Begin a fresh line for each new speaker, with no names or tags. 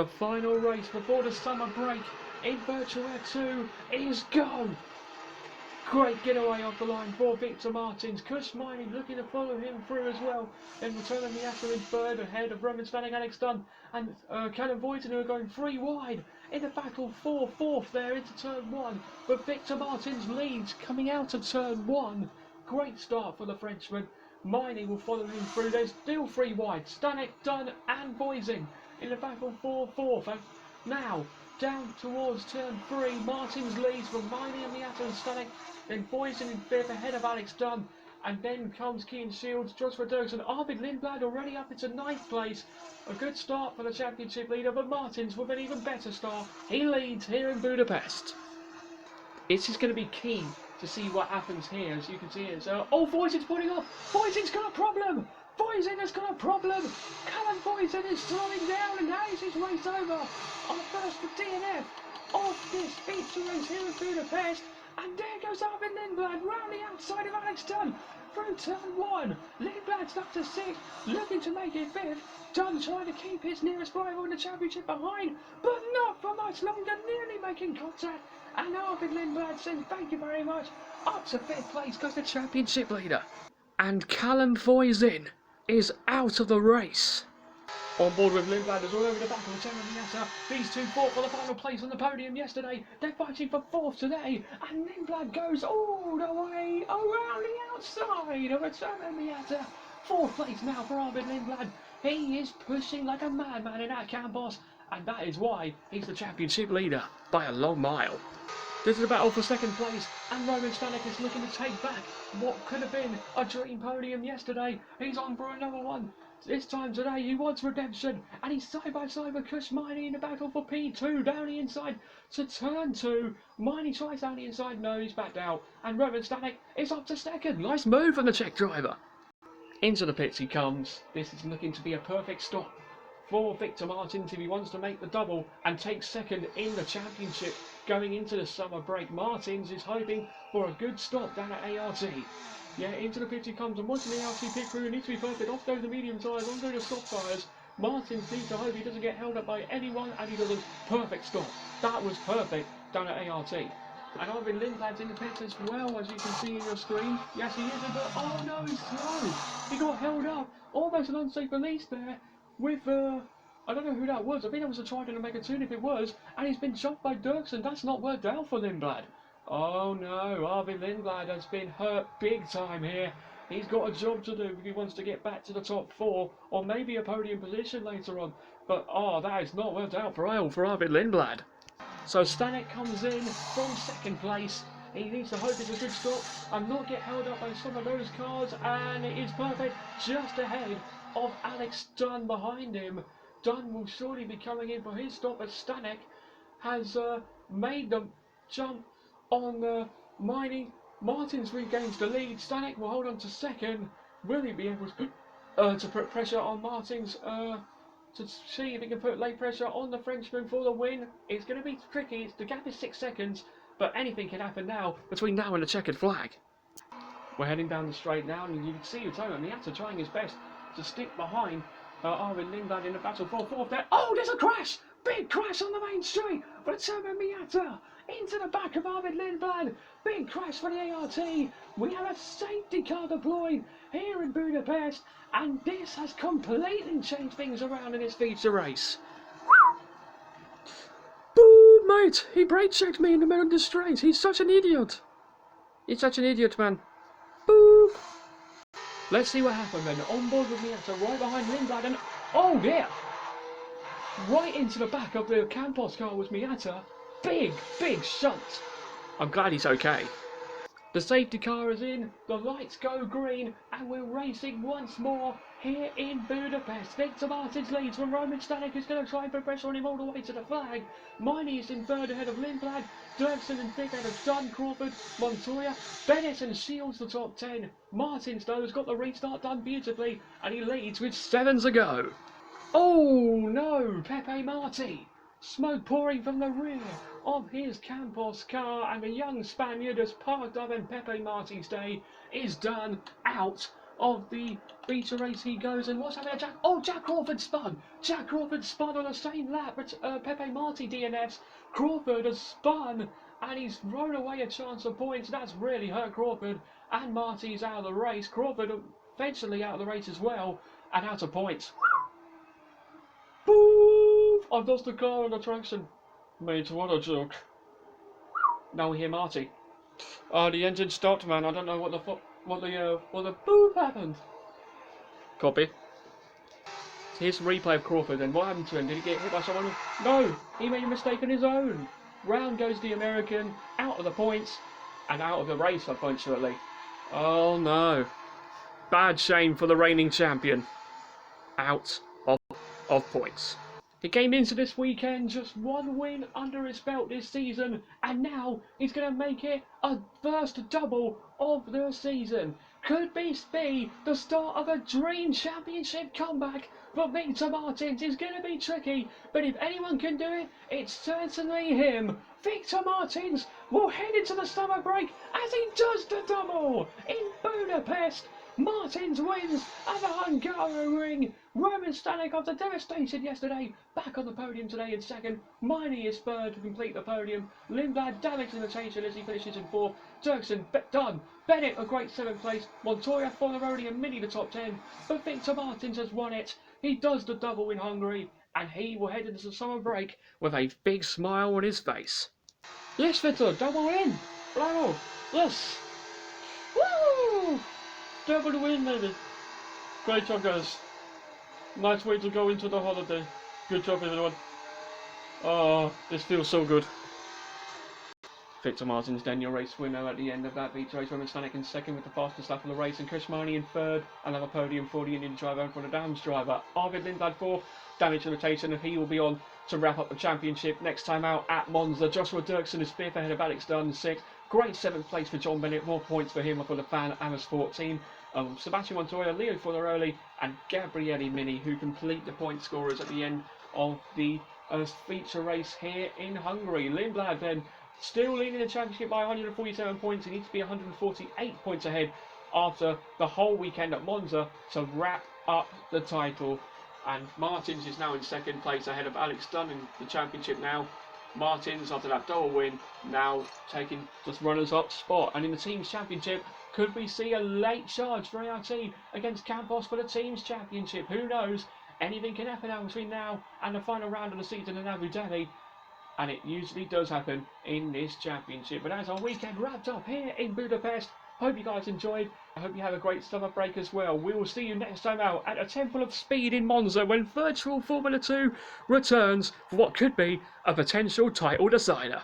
The final race before the summer break in Virtual Air 2 is go! Great getaway off the line for Victor Martins. Kush Miney looking to follow him through as well. Then returning the Atta in third ahead of Roman Spanning, Alex Dunn and Callum Boyton, who are going 3 wide in the battle for fourth there into turn 1. But Victor Martins leads coming out of turn 1. Great start for the Frenchman. Miney will follow him through. There's still 3 wide. Stanek, Dunn and Boyzing in the battle for fourth. And now down towards turn 3. Martins leads from Miney and the Atta and Stanek. Then Boyzing in fifth ahead of Alex Dunn. And then comes Keane Shields, Joshua Dirks and Arvid Lindblad already up into 9th place. A good start for the championship leader, but Martins with an even better start. He leads here in Budapest. It's just going to be key to see what happens here. As you can see, it's Boyzing's putting off. Boyzing's got a problem. Boyzing has got a problem. Callum Boyzing is slowing down, and now is his race over. On the first DNF of this feature race here in Budapest. And there goes Arvid Lindblad round the outside of Alex Dunn through turn 1. Lindblad's up to 6th, looking to make it 5th. Dunn trying to keep his nearest rival in the championship behind, but not for much longer, nearly making contact. And Arvid Lindblad says thank you very much, up to 5th place goes the championship leader. And Callum Boyzing is out of the race. On board with Lindblad is all over the back of the Terra. These two fought for the final place on the podium yesterday. They're fighting for 4th today. And Lindblad goes all the way around the outside of a Terra. 4th place now for Arvid Lindblad. He is pushing like a madman in that campos. And that is why he's the championship leader by a long mile. This is a battle for 2nd place, and Roman Stanek is looking to take back what could have been a dream podium yesterday. He's on for another one. This time today he wants redemption, and he's side by side with Kush Miney in the battle for P2 down the inside to turn 2. Miney tries down the inside, no, he's backed out, and Roman Stanek is up to 2nd. Nice move from the Czech driver. Into the pits he comes. This is looking to be a perfect stop for Victor Martins if he wants to make the double and take 2nd in the championship going into the summer break. Martins is hoping for a good stop down at ART. Yeah, into the pits he comes, and once in the ART pit crew needs to be perfect. Off goes the medium tyres, on go the soft tyres. Martins needs to hope he doesn't get held up by anyone, and he does a perfect stop. That was perfect down at ART. And Arvid Lindblad's in the pits as well, as you can see in your screen. Yes, he is, but oh no, he's slow. He got held up. Almost an unsafe release there with, I don't know who that was. I think that was a Trident to make a tune if it was. And he's been jumped by Dirksen. That's not worked out for Lindblad. Oh no, Arvid Lindblad has been hurt big time here. He's got a job to do if he wants to get back to the top 4, or maybe a podium position later on. But oh, that is not worked out for Arvid Lindblad. So Stanek comes in from 2nd place. He needs to hope it's a good stop and not get held up by some of those cars, and it is perfect just ahead of Alex Dunn behind him. Dunn will surely be coming in for his stop, as Stanek has made the jump on Miney. Martins regains the lead. Stanek will hold on to 2nd. Will he be able to put pressure on Martins to see if he can put late pressure on the Frenchman for the win? It's going to be tricky. The gap is 6 seconds, but anything can happen now between now and the checkered flag. We're heading down the straight now, and you can see Utoma Miata trying his best to stick behind Arvid Lindblad in the battle for 4th there. Oh, there's a crash! Big crash on the main straight for Utoma Miata into the back of Arvid Lindblad. Big crash for the ART. We have a safety car deployed here in Budapest, and this has completely changed things around in this feature race. Boo, mate! He brake checked me in the middle of the straight. He's such an idiot. He's such an idiot, man. Boo! Let's see what happened then. On board with Miata, right behind Lindblad, and oh dear! Right into the back of the Campos car was Miata. Big shunt. I'm glad he's okay. The safety car is in, the lights go green, and we're racing once more here in Budapest. Victor Martins leads from Roman Stanek, who's going to try and put pressure on him all the way to the flag. Miney is in 3rd ahead of Lindblad. Dirksen in 5th ahead of Dunn, Crawford, Montoya. Bennett and Shields the top 10. Martins, though, has got the restart done beautifully, and he leads with 7 to go. Oh no, Pepe Marti. Smoke pouring from the rear of his Campos car, and the young Spaniard has parked up, and Pepe Marti's day is done out of the beta race he goes, and what's happening? Jack Crawford spun! Jack Crawford spun on the same lap, but Pepe Marti DNFs. Crawford has spun, and he's thrown away a chance of points. That's really hurt Crawford, and Marti's out of the race. Crawford eventually out of the race as well, and out of points. Boof! I've lost the car on the traction. Mate, what a joke. Now we hear Marti. The engine stopped, man. I don't know what the boop happened. Copy. Here's the replay of Crawford, and what happened to him? Did he get hit by someone? No! He made a mistake on his own. Round goes the American, out of the points, and out of the race, unfortunately. Oh no. Bad shame for the reigning champion. Out of points. He came into this weekend just one win under his belt this season, and now he's going to make it a first double of the season. Could this be the start of a dream championship comeback for Victor Martins? It's going to be tricky, but if anyone can do it, it's certainly him. Victor Martins will head into the summer break as he does the double in Budapest. Martins wins at the Hungary. Roman Stanek, after devastation yesterday, back on the podium today in second. Miney is third to complete the podium. Lindblad damaged in the rotation as he finishes in fourth. Dirksen done. Bennett a great seventh place. Montoya, Forneroni and Mini the top 10. But Victor Martins has won it. He does the double in Hungary, and he will head into the summer break with a big smile on his face. Yes, Victor, double in. Bravo. Yes. Woo! Double win, baby. Great job, guys. Nice way to go into the holiday. Good job, everyone. Oh, this feels so good. Victor Martins then your race winner at the end of that beta race. Roman Stanek in second with the fastest lap of the race, and Chris Marnie in third. Another podium for the Indian driver and for the Dams driver. Arvid Lindblad fourth. Damage limitation, and he will be on to wrap up the championship next time out at Monza. Joshua Dirksen is fifth ahead of Alex Dunn, sixth. Great seventh place for John Bennett. More points for him and for the Fan Amersport team. Sebastian Montoya, Leo Forneroli, and Gabriele Mini, who complete the point scorers at the end of the feature race here in Hungary. Lindblad then still leading the championship by 147 points. He needs to be 148 points ahead after the whole weekend at Monza to wrap up the title. And Martins is now in second place ahead of Alex Dunn in the championship now. Martins, after that double win, now taking the runners-up spot. And in the team's championship, could we see a late charge for ART against Campos for the team's championship? Who knows? Anything can happen now between now and the final round of the season in Abu Dhabi. And it usually does happen in this championship. But as our weekend wrapped up here in Budapest, hope you guys enjoyed. I hope you have a great summer break as well. We will see you next time out at the Temple of Speed in Monza when virtual Formula 2 returns for what could be a potential title decider.